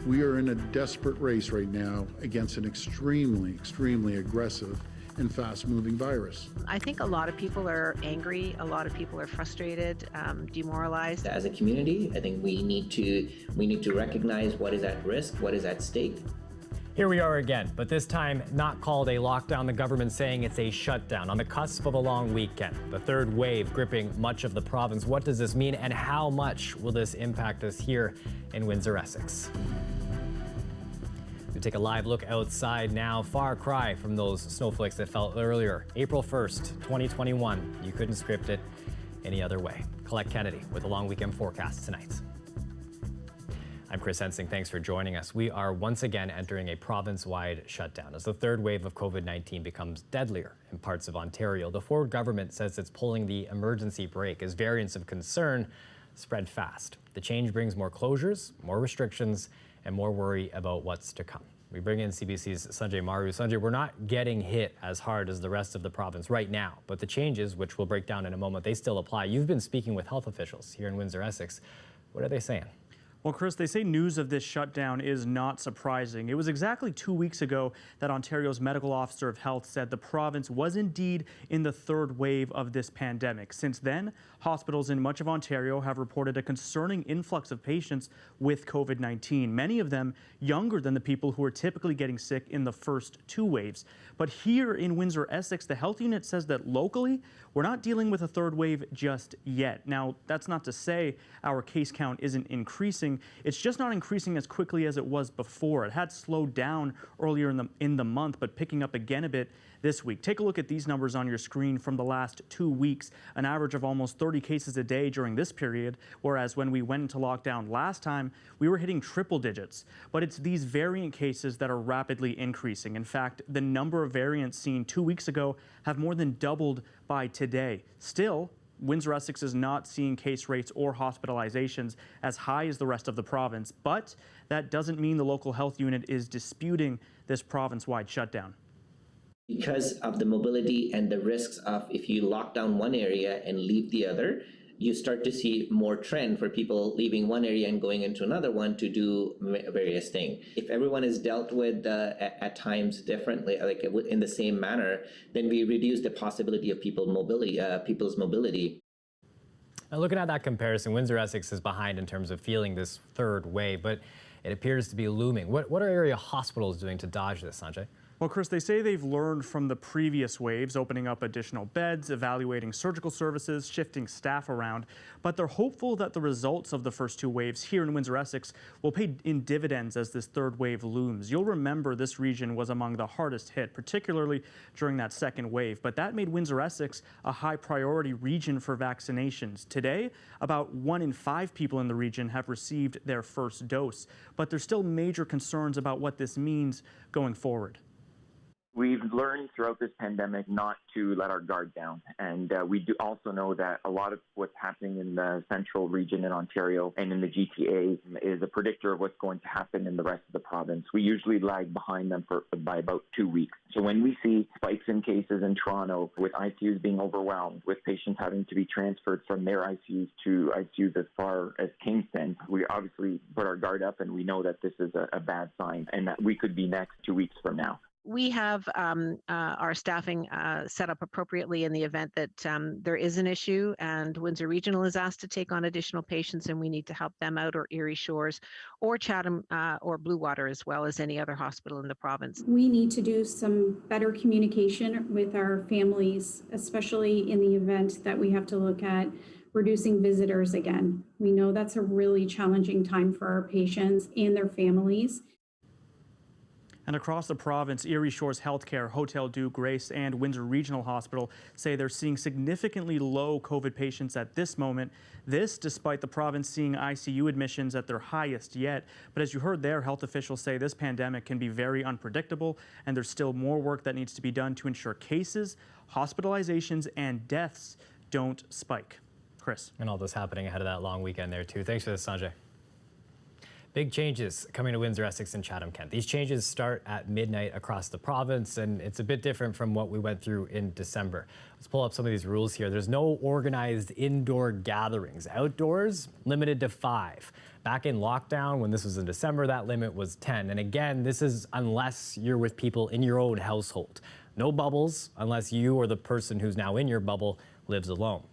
We are in a desperate race right now against an extremely, extremely aggressive and fast-moving virus. I think a lot of people are angry, a lot of people are frustrated, demoralized. As a community, I think we need to recognize what is at risk, what is at stake. Here we are again, but this time not called a lockdown, the government saying it's a shutdown on the cusp of a long weekend. The third wave gripping much of the province. What does this mean and how much will this impact us here in Windsor-Essex? We take a live look outside now. Far cry from those snowflakes that fell earlier. April 1st, 2021. You couldn't script it any other way. Colette Kennedy with a long weekend forecast tonight. I'm Chris Hensing. Thanks for joining us. We are once again entering a province-wide shutdown as the third wave of COVID-19 becomes deadlier in parts of Ontario. The Ford government says it's pulling the emergency brake as variants of concern spread fast. The change brings more closures, more restrictions, and more worry about what's to come. We bring in CBC's Sanjay Maru. Sanjay, we're not getting hit as hard as the rest of the province right now, but the changes, which we'll break down in a moment, they still apply. You've been speaking with health officials here in Windsor-Essex. What are they saying? Well, Chris, they say news of this shutdown is not surprising. It was exactly 2 weeks ago that Ontario's medical officer of health said the province was indeed in the third wave of this pandemic. Since then, hospitals in much of Ontario have reported a concerning influx of patients with COVID-19, many of them younger than the people who are typically getting sick in the first two waves. But here in Windsor-Essex, the health unit says that locally, we're not dealing with a third wave just yet. Now, that's not to say our case count isn't increasing. It's just not increasing as quickly as it was before. It had slowed down earlier in the month, but picking up again a bit this week. Take a look at these numbers on your screen from the last 2 weeks, an average of almost 30 cases a day during this period, whereas when we went into lockdown last time, we were hitting triple digits. But it's these variant cases that are rapidly increasing. In fact, the number of variants seen 2 weeks ago have more than doubled by today. Still, Windsor-Essex is not seeing case rates or hospitalizations as high as the rest of the province, but that doesn't mean the local health unit is disputing this province-wide shutdown. Because of the mobility and the risks of if you lock down one area and leave the other, you start to see more trend for people leaving one area and going into another one to do various things. If everyone is dealt with at times differently, like in the same manner, then we reduce the possibility of people's mobility. Now, looking at that comparison, Windsor-Essex is behind in terms of feeling this third wave, but it appears to be looming. What are area hospitals doing to dodge this, Sanjay? Well, Chris, they say they've learned from the previous waves, opening up additional beds, evaluating surgical services, shifting staff around. But they're hopeful that the results of the first two waves here in Windsor-Essex will pay in dividends as this third wave looms. You'll remember this region was among the hardest hit, particularly during that second wave. But that made Windsor-Essex a high priority region for vaccinations. Today, about 1 in 5 people in the region have received their first dose. But there's still major concerns about what this means going forward. We've learned throughout this pandemic not to let our guard down. And we do also know that a lot of what's happening in the central region in Ontario and in the GTA is a predictor of what's going to happen in the rest of the province. We usually lag behind them by about 2 weeks. So when we see spikes in cases in Toronto, with ICUs being overwhelmed, with patients having to be transferred from their ICUs to ICUs as far as Kingston, we obviously put our guard up and we know that this is a bad sign and that we could be next 2 weeks from now. We have our staffing set up appropriately in the event that there is an issue and Windsor Regional is asked to take on additional patients and we need to help them out, or Erie Shores or Chatham or Blue Water, as well as any other hospital in the province. We need to do some better communication with our families, especially in the event that we have to look at reducing visitors again. We know that's a really challenging time for our patients and their families. And across the province, Erie Shores Healthcare, Hotel Dieu Grace, and Windsor Regional Hospital say they're seeing significantly low COVID patients at this moment. This despite the province seeing ICU admissions at their highest yet. But as you heard there, health officials say this pandemic can be very unpredictable, and there's still more work that needs to be done to ensure cases, hospitalizations, and deaths don't spike. Chris. And all this happening ahead of that long weekend there, too. Thanks for this, Sanjay. Big changes coming to Windsor-Essex and Chatham-Kent. These changes start at midnight across the province, and it's a bit different from what we went through in December. Let's pull up some of these rules here. There's no organized indoor gatherings. Outdoors, limited to 5. Back in lockdown, when this was in December, that limit was 10. And again, this is unless you're with people in your own household. No bubbles unless you or the person who's now in your bubble lives alone.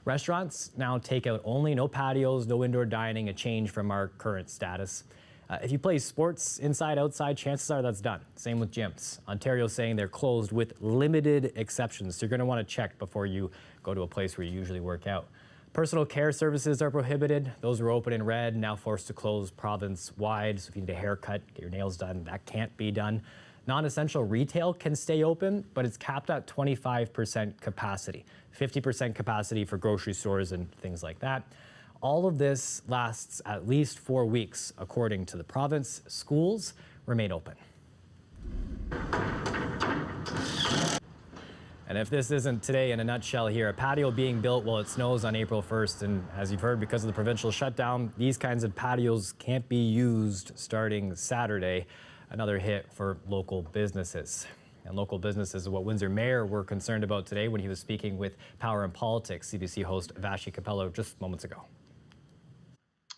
Restaurants now takeout only, no patios, no indoor dining, a change from our current status. If you play sports inside, outside, chances are that's done. Same with gyms. Ontario's saying they're closed with limited exceptions, so you're going to want to check before you go to a place where you usually work out. Personal care services are prohibited. Those were open in red, now forced to close province-wide. So if you need a haircut, get your nails done, that can't be done. Non-essential retail can stay open, but it's capped at 25% capacity, 50% capacity for grocery stores and things like that. All of this lasts at least 4 weeks, according to the province. Schools remain open. And if this isn't today in a nutshell here, a patio being built while it snows on April 1st. And as you've heard, because of the provincial shutdown, these kinds of patios can't be used starting Saturday. Another hit for local businesses. And local businesses is what Windsor Mayor were concerned about today when he was speaking with Power and Politics CBC host Vashi Capello just moments ago.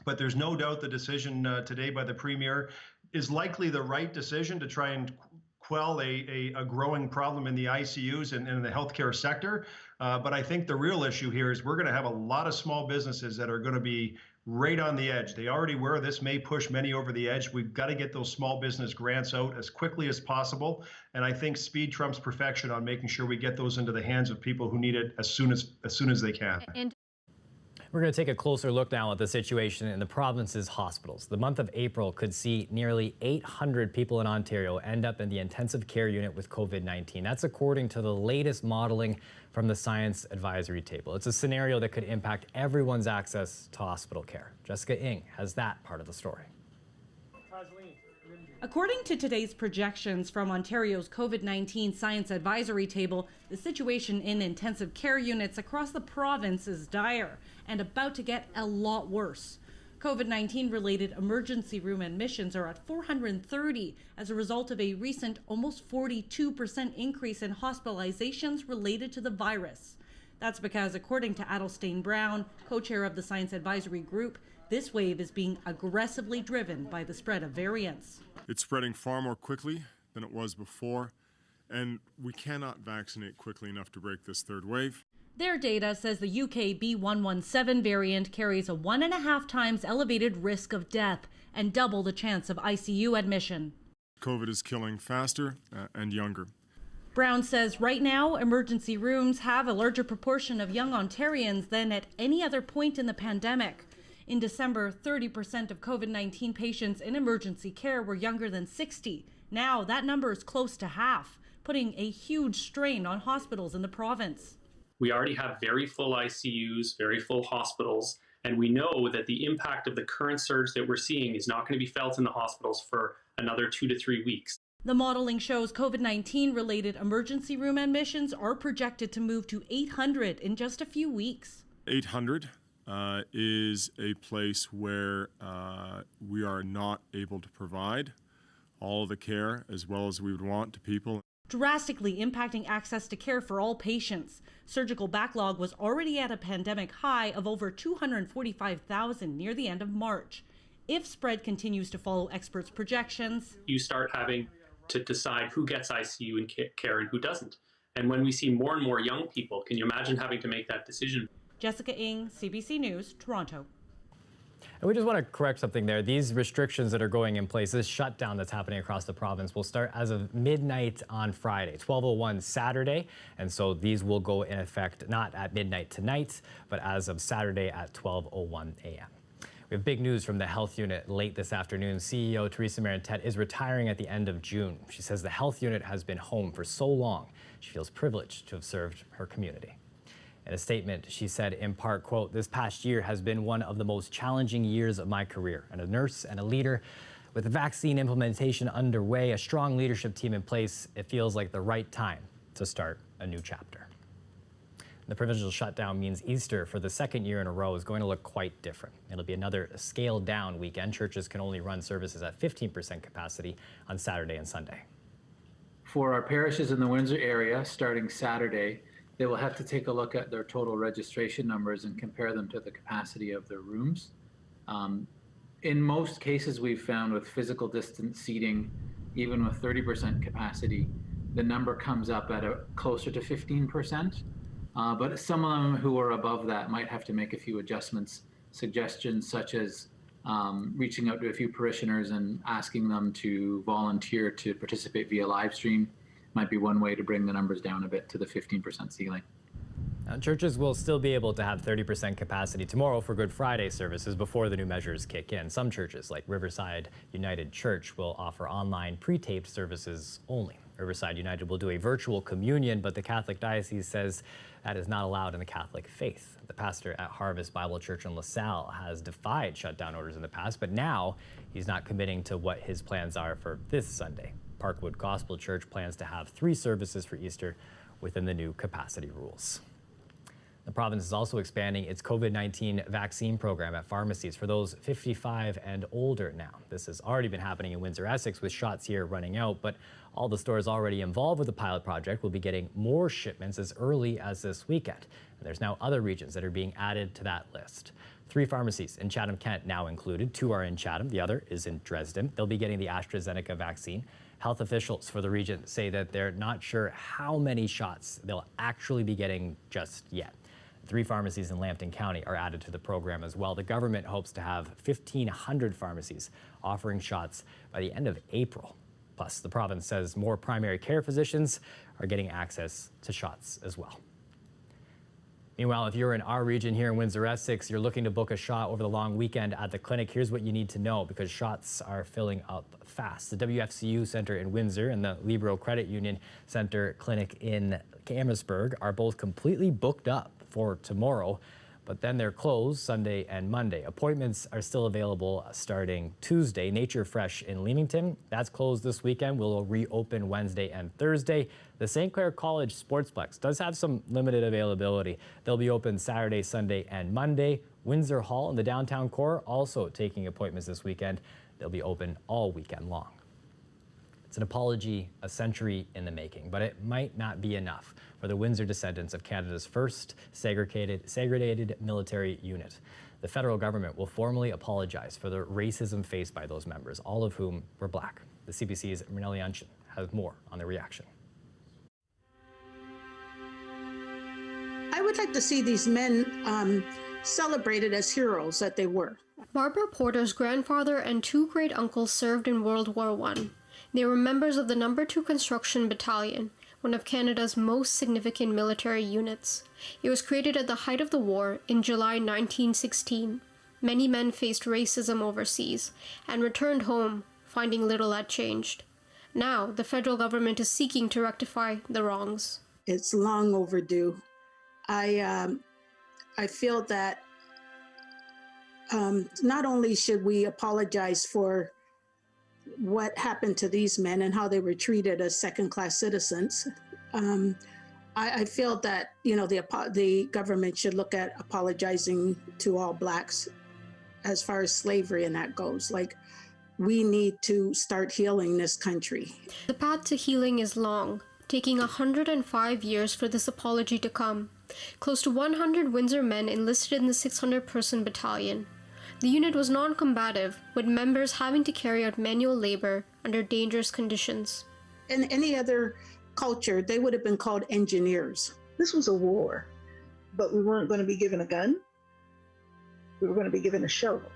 But there's no doubt the decision today by the Premier is likely the right decision to try and quell a growing problem in the ICUs and in the healthcare sector. But I think the real issue here is we're going to have a lot of small businesses that are going to be right on the edge. They already were. This may push many over the edge. We've got to get those small business grants out as quickly as possible. And I think speed trumps perfection on making sure we get those into the hands of people who need it as soon as they can. We're going to take a closer look now at the situation in the province's hospitals. The month of April could see nearly 800 people in Ontario end up in the intensive care unit with COVID-19. That's according to the latest modeling from the Science Advisory Table. It's a scenario that could impact everyone's access to hospital care. Jessica Ng has that part of the story. According to today's projections from Ontario's COVID-19 Science Advisory Table, the situation in intensive care units across the province is dire and about to get a lot worse. COVID-19 related emergency room admissions are at 430 as a result of a recent almost 42% increase in hospitalizations related to the virus. That's because, according to Adelstein Brown, co-chair of the Science Advisory Group, this wave is being aggressively driven by the spread of variants. It's spreading far more quickly than it was before, and we cannot vaccinate quickly enough to break this third wave. Their data says the UK B117 variant carries a 1.5 times elevated risk of death and double the chance of ICU admission. COVID is killing faster and younger. Brown says right now, emergency rooms have a larger proportion of young Ontarians than at any other point in the pandemic. In December, 30% of COVID-19 patients in emergency care were younger than 60. Now that number is close to half, putting a huge strain on hospitals in the province. We already have very full ICUs, very full hospitals, and we know that the impact of the current surge that we're seeing is not going to be felt in the hospitals for another 2 to 3 weeks. The modeling shows COVID-19 related emergency room admissions are projected to move to 800 in just a few weeks. 800 is a place where we are not able to provide all of the care as well as we would want to people. Drastically impacting access to care for all patients. Surgical backlog was already at a pandemic high of over 245,000 near the end of March. If spread continues to follow experts' projections, you start having to decide who gets ICU and care and who doesn't. And when we see more and more young people, can you imagine having to make that decision? Jessica Ng, CBC News, Toronto. And we just want to correct something there. These restrictions that are going in place, this shutdown that's happening across the province will start as of midnight on Friday, 12:01 Saturday. And so these will go in effect not at midnight tonight, but as of Saturday at 12:01 a.m. We have big news from the health unit late this afternoon. CEO Teresa Marantet is retiring at the end of June. She says the health unit has been home for so long. She feels privileged to have served her community. In a statement, she said in part, quote, "This past year has been one of the most challenging years of my career. And a nurse and a leader with the vaccine implementation underway, a strong leadership team in place, it feels like the right time to start a new chapter." The provincial shutdown means Easter for the second year in a row is going to look quite different. It'll be another scaled down weekend. Churches can only run services at 15% capacity on Saturday and Sunday. For our parishes in the Windsor area, starting Saturday, they will have to take a look at their total registration numbers and compare them to the capacity of their rooms. In most cases, we've found with physical distance seating, even with 30% capacity, the number comes up at closer to 15%. But some of them who are above that might have to make a few adjustments, suggestions such as reaching out to a few parishioners and asking them to volunteer to participate via live stream might be one way to bring the numbers down a bit to the 15% ceiling. Now, churches will still be able to have 30% capacity tomorrow for Good Friday services before the new measures kick in. Some churches, like Riverside United Church, will offer online pre-taped services only. Riverside United will do a virtual communion, but the Catholic Diocese says that is not allowed in the Catholic faith. The pastor at Harvest Bible Church in LaSalle has defied shutdown orders in the past, but now he's not committing to what his plans are for this Sunday. Parkwood Gospel Church plans to have 3 services for Easter within the new capacity rules. The province is also expanding its COVID-19 vaccine program at pharmacies for those 55 and older now. This has already been happening in Windsor-Essex with shots here running out, but all the stores already involved with the pilot project will be getting more shipments as early as this weekend. And there's now other regions that are being added to that list. 3 pharmacies in Chatham-Kent now included. 2 are in Chatham, the other is in Dresden. They'll be getting the AstraZeneca vaccine. Health officials for the region say that they're not sure how many shots they'll actually be getting just yet. 3 pharmacies in Lambton County are added to the program as well. The government hopes to have 1,500 pharmacies offering shots by the end of April. Plus, the province says more primary care physicians are getting access to shots as well. Meanwhile, if you're in our region here in Windsor-Essex, you're looking to book a shot over the long weekend at the clinic, here's what you need to know because shots are filling up fast. The WFCU Center in Windsor and the Libero Credit Union Center Clinic in Amherstburg are both completely booked up for tomorrow, but then they're closed Sunday and Monday. Appointments are still available starting Tuesday. Nature Fresh in Leamington, that's closed this weekend, will reopen Wednesday and Thursday. The St. Clair College Sportsplex does have some limited availability. They'll be open Saturday, Sunday, and Monday. Windsor Hall in the downtown core also taking appointments this weekend. They'll be open all weekend long. It's an apology a century in the making, but it might not be enough for the Windsor descendants of Canada's first segregated military unit. The federal government will formally apologize for the racism faced by those members, all of whom were Black. The CBC's Mernelli Unshin has more on the reaction. I would like to see these men celebrated as heroes that they were. Barbara Porter's grandfather and 2 great-uncles served in World War I. They were members of the No. 2 Construction Battalion, one of Canada's most significant military units. It was created at the height of the war in July 1916. Many men faced racism overseas and returned home, finding little had changed. Now, the federal government is seeking to rectify the wrongs. It's long overdue. I feel that not only should we apologize for what happened to these men and how they were treated as second-class citizens, I feel that the government should look at apologizing to all Blacks as far as slavery and that goes. Like, we need to start healing this country. The path to healing is long, taking 105 years for this apology to come. Close to 100 Windsor men enlisted in the 600-person battalion. The unit was non-combative, with members having to carry out manual labor under dangerous conditions. In any other culture, they would have been called engineers. This was a war, but we weren't going to be given a gun. We were going to be given a shovel.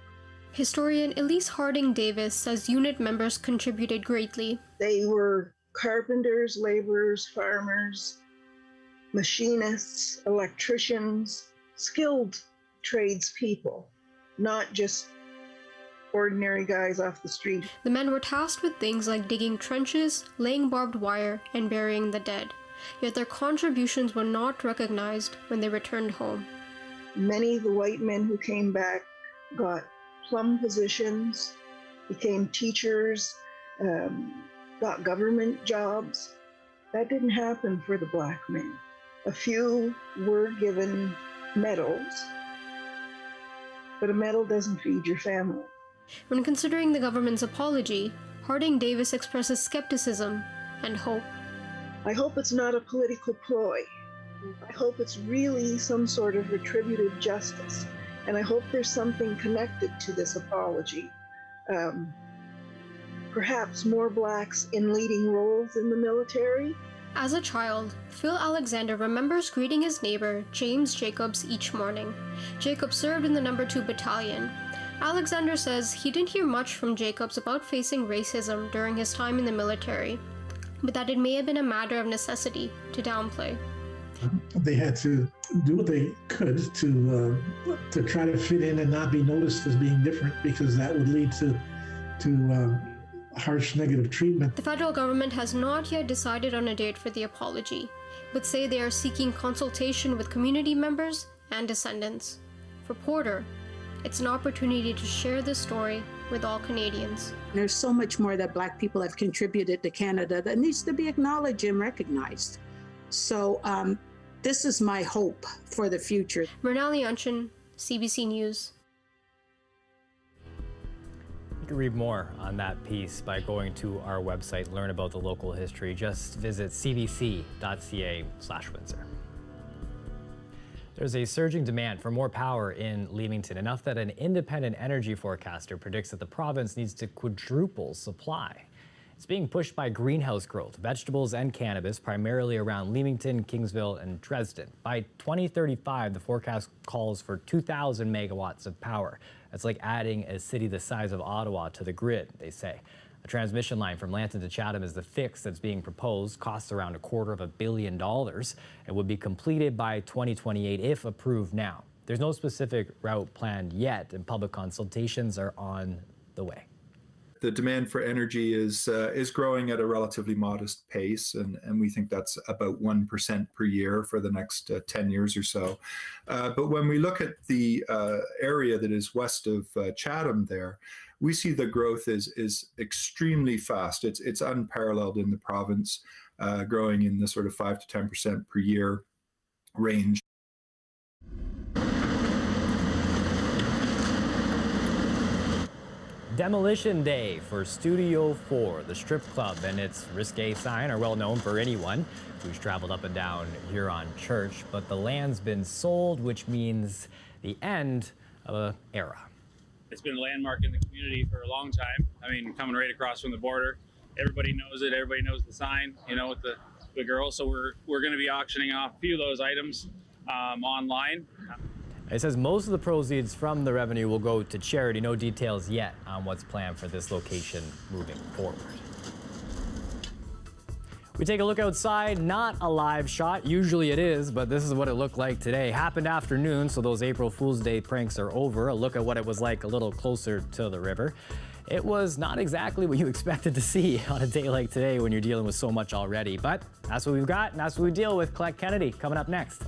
Historian Elise Harding Davis says unit members contributed greatly. They were carpenters, laborers, farmers, machinists, electricians, skilled tradespeople, not just ordinary guys off the street. The men were tasked with things like digging trenches, laying barbed wire, and burying the dead. Yet their contributions were not recognized when they returned home. Many of the white men who came back got plum positions, became teachers, got government jobs. That didn't happen for the Black men. A few were given medals, but a medal doesn't feed your family. When considering the government's apology, Harding Davis expresses skepticism and hope. I hope it's not a political ploy. I hope it's really some sort of retributive justice. And I hope there's something connected to this apology. Perhaps more blacks in leading roles in the military. As a child, Phil Alexander remembers greeting his neighbor, James Jacobs, each morning. Jacobs served in the No. 2 Battalion. Alexander says he didn't hear much from Jacobs about facing racism during his time in the military, but that it may have been a matter of necessity to downplay. They had to do what they could to try to fit in and not be noticed as being different, because that would lead to harsh negative treatment. The federal government has not yet decided on a date for the apology, but say they are seeking consultation with community members and descendants. For Porter, it's an opportunity to share this story with all Canadians. There's so much more that Black people have contributed to Canada that needs to be acknowledged and recognized. So this is my hope for the future. Mernal Leonchin, CBC News. You can read more on that piece by going to our website, learn about the local history. Just visit cbc.ca/Windsor. There's a surging demand for more power in Leamington, enough that an independent energy forecaster predicts that the province needs to quadruple supply. It's being pushed by greenhouse growth, vegetables and cannabis, primarily around Leamington, Kingsville, and Dresden. By 2035, the forecast calls for 2,000 megawatts of power. That's like adding a city the size of Ottawa to the grid, they say. A transmission line from Lanton to Chatham is the fix that's being proposed, costs around $250 million, and would be completed by 2028 if approved now. There's no specific route planned yet, and public consultations are on the way. The demand for energy is growing at a relatively modest pace, and we think that's about 1% per year for the next 10 years or so. But when we look at the area that is west of Chatham there, we see the growth is extremely fast. It's unparalleled in the province, growing in the sort of 5 to 10% per year range. Demolition Day for Studio 4, the strip club and its risque sign are well known for anyone who's traveled up and down Huron Church, but the land's been sold, which means the end of an era. It's been a landmark in the community for a long time. I mean, coming right across from the border, everybody knows it. Everybody knows the sign, you know, with the girls. So we're going to be auctioning off a few of those items online. It says most of the proceeds from the revenue will go to charity. No details yet on what's planned for this location moving forward. We take a look outside, not a live shot. Usually it is, but this is what it looked like today. Happened afternoon, so those April Fool's Day pranks are over. A look at what it was like a little closer to the river. It was not exactly what you expected to see on a day like today when you're dealing with so much already, but that's what we've got, and that's what we deal with. Collect Kennedy coming up next.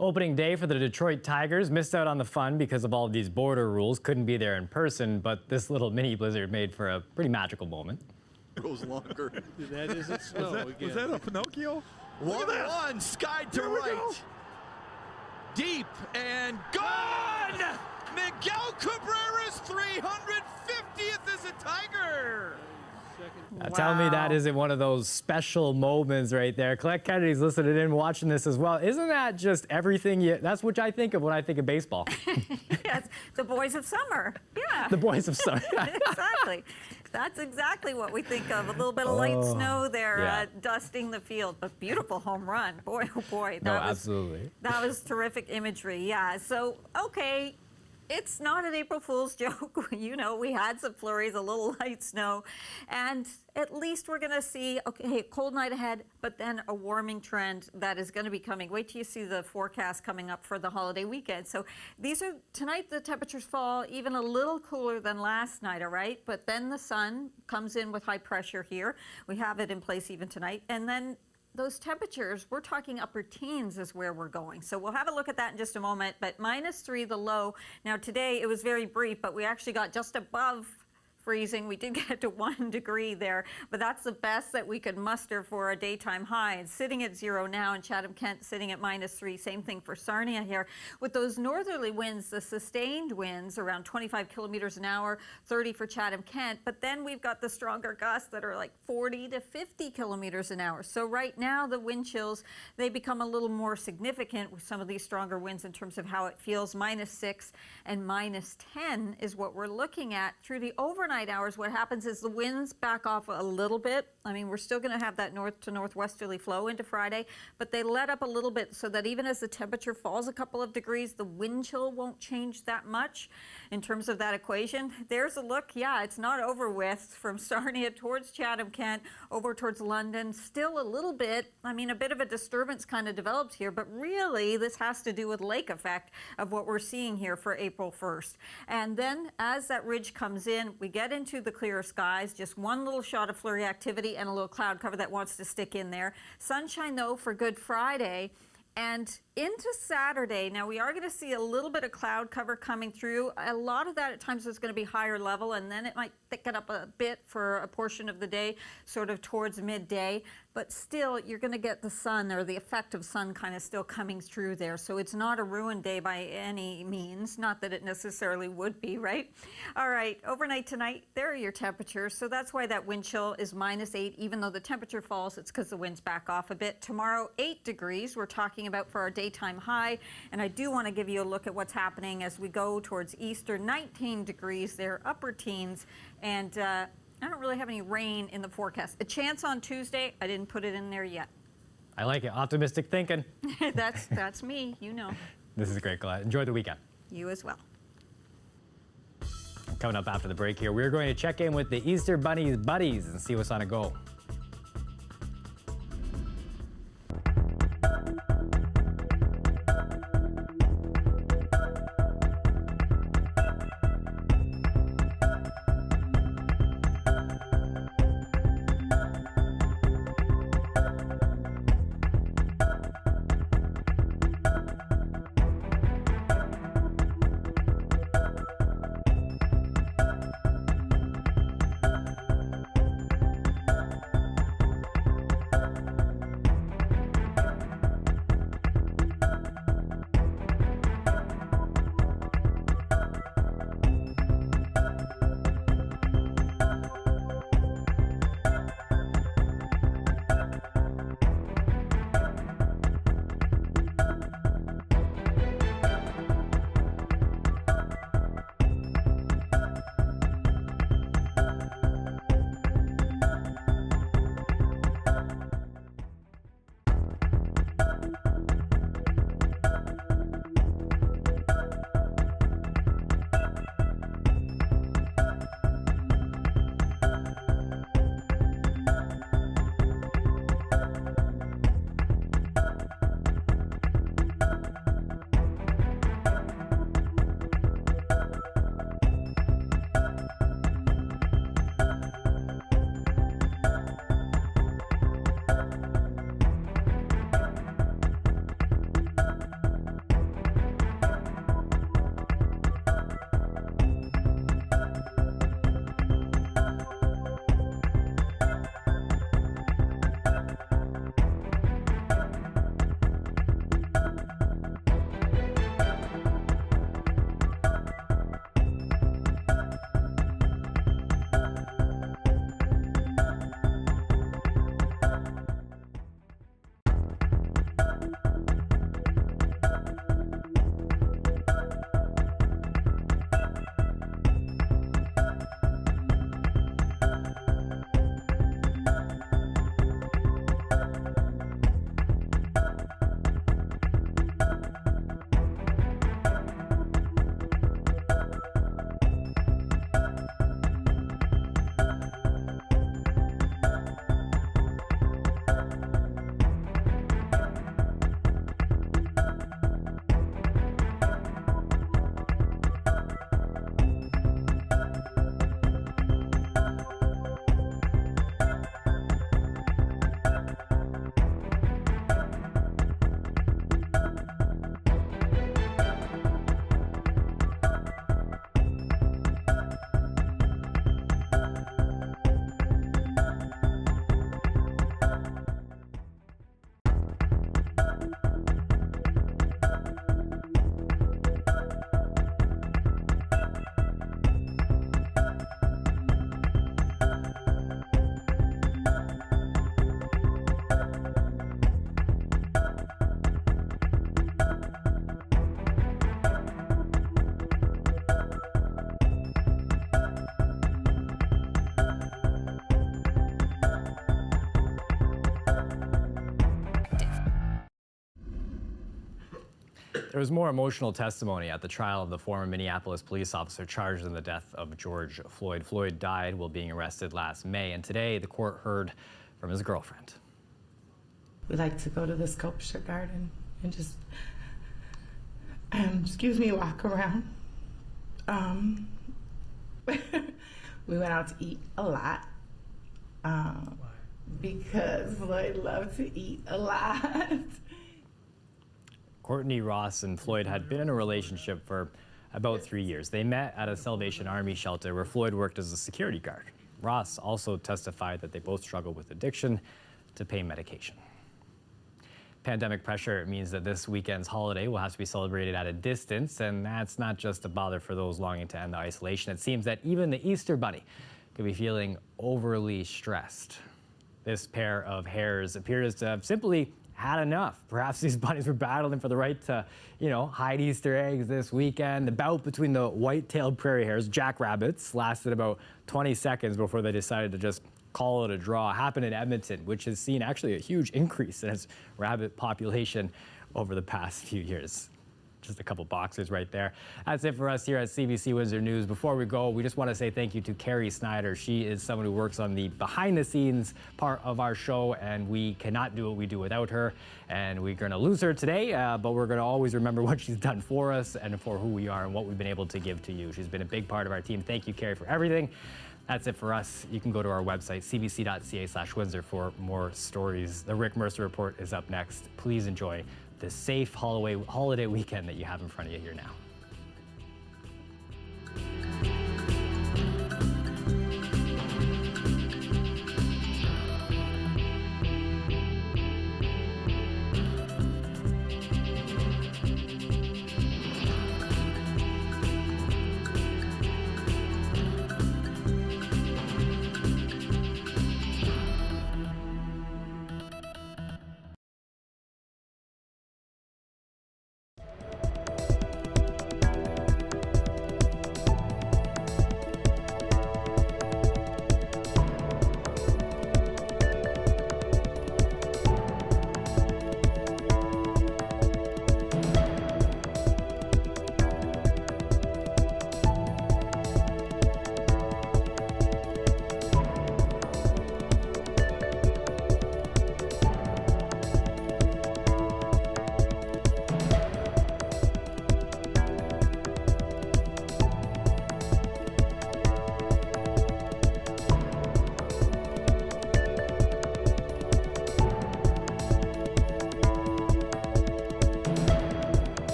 Opening day for the Detroit Tigers. Missed out on the fun because of all of these border rules. Couldn't be there in person, but this little mini blizzard made for a pretty magical moment. Goes longer. That isn't snow again. Was that a Pinocchio? One, skied to right. Deep and gone! Miguel Cabrera's 350th as a Tiger. Tell me that isn't one of those special moments right there. Colette Kennedy's listening in, watching this as well. Isn't that just everything that's what I think of when I think of baseball? Yes, the boys of summer. Yeah. The boys of summer. Exactly. That's exactly what we think of. A little bit of light snow there, yeah. Dusting the field. But beautiful home run. Boy, oh boy. Absolutely. That was terrific imagery. Yeah. So, okay. It's not an April Fool's joke. You know, we had some flurries, a little light snow, and at least we're going to see, okay, a cold night ahead, but then a warming trend that is going to be coming. Wait till you see the forecast coming up for the holiday weekend. So tonight the temperatures fall even a little cooler than last night, all right? But then the sun comes in with high pressure here. We have it in place even tonight. And then those temperatures, we're talking upper teens is where we're going. So we'll have a look at that in just a moment, but -3, the low. Now today it was very brief, but we actually got just above freezing. We did get to 1 degree there, but that's the best that we could muster for a daytime high. It's sitting at 0 now, and Chatham-Kent sitting at -3. Same thing for Sarnia here. With those northerly winds, the sustained winds around 25 kilometers an hour, 30 for Chatham-Kent, but then we've got the stronger gusts that are like 40 to 50 kilometers an hour. So right now the wind chills, they become a little more significant with some of these stronger winds in terms of how it feels. -6 and -10 is what we're looking at through the overnight hours. What happens is the winds back off a little bit. I mean, we're still going to have that north to northwesterly flow into Friday, but they let up a little bit so that even as the temperature falls a couple of degrees, the wind chill won't change that much in terms of that equation. There's a look. Yeah, it's not over with from Sarnia towards Chatham-Kent, over towards London. Still a little bit, I mean, a bit of a disturbance kind of developed here, but really this has to do with lake effect of what we're seeing here for April 1st. And then as that ridge comes in, we get into the clearer skies, just one little shot of flurry activity and a little cloud cover that wants to stick in there. Sunshine though for Good Friday and into Saturday. Now we are going to see a little bit of cloud cover coming through. A lot of that at times is going to be higher level, and then it might thicken up a bit for a portion of the day, sort of towards midday. But still, you're going to get the sun, or the effect of sun kind of still coming through there. So it's not a ruined day by any means. Not that it necessarily would be, right? All right, overnight tonight, there are your temperatures. So that's why that wind chill is -8. Even though the temperature falls, it's because the winds back off a bit. Tomorrow, 8 degrees. We're talking about for our daytime high. And I do want to give you a look at what's happening as we go towards Easter. 19 degrees there, upper teens. And I don't really have any rain in the forecast. A chance on Tuesday. I didn't put it in there yet. I like it. Optimistic thinking. That's me, you know. This is great, Colette. Enjoy the weekend. You as well. Coming up after the break here, we're going to check in with the Easter Bunny's buddies and see what's on a go. There was more emotional testimony at the trial of the former Minneapolis police officer charged in the death of George Floyd. Floyd died while being arrested last May, and today the court heard from his girlfriend. We like to go to the sculpture garden and just, walk around. We went out to eat a lot because Floyd loved to eat a lot. Courtney Ross and Floyd had been in a relationship for about 3 years. They met at a Salvation Army shelter where Floyd worked as a security guard. Ross also testified that they both struggle with addiction to pain medication. Pandemic pressure means that this weekend's holiday will have to be celebrated at a distance, and that's not just a bother for those longing to end the isolation. It seems that even the Easter Bunny could be feeling overly stressed. This pair of hares appears to have simply had enough. Perhaps these bunnies were battling for the right to, hide Easter eggs this weekend. The bout between the white-tailed prairie hares, jackrabbits, lasted about 20 seconds before they decided to just call it a draw. It happened in Edmonton, which has seen actually a huge increase in its rabbit population over the past few years. Just a couple boxers right there. That's it for us here at CBC Windsor News. Before we go, we just want to say thank you to Carrie Snyder. She is someone who works on the behind-the-scenes part of our show, and we cannot do what we do without her. And we're going to lose her today, but we're going to always remember what she's done for us and for who we are and what we've been able to give to you. She's been a big part of our team. Thank you, Carrie, for everything. That's it for us. You can go to our website, cbc.ca/Windsor, for more stories. The Rick Mercer Report is up next. Please enjoy the safe holiday weekend that you have in front of you here now.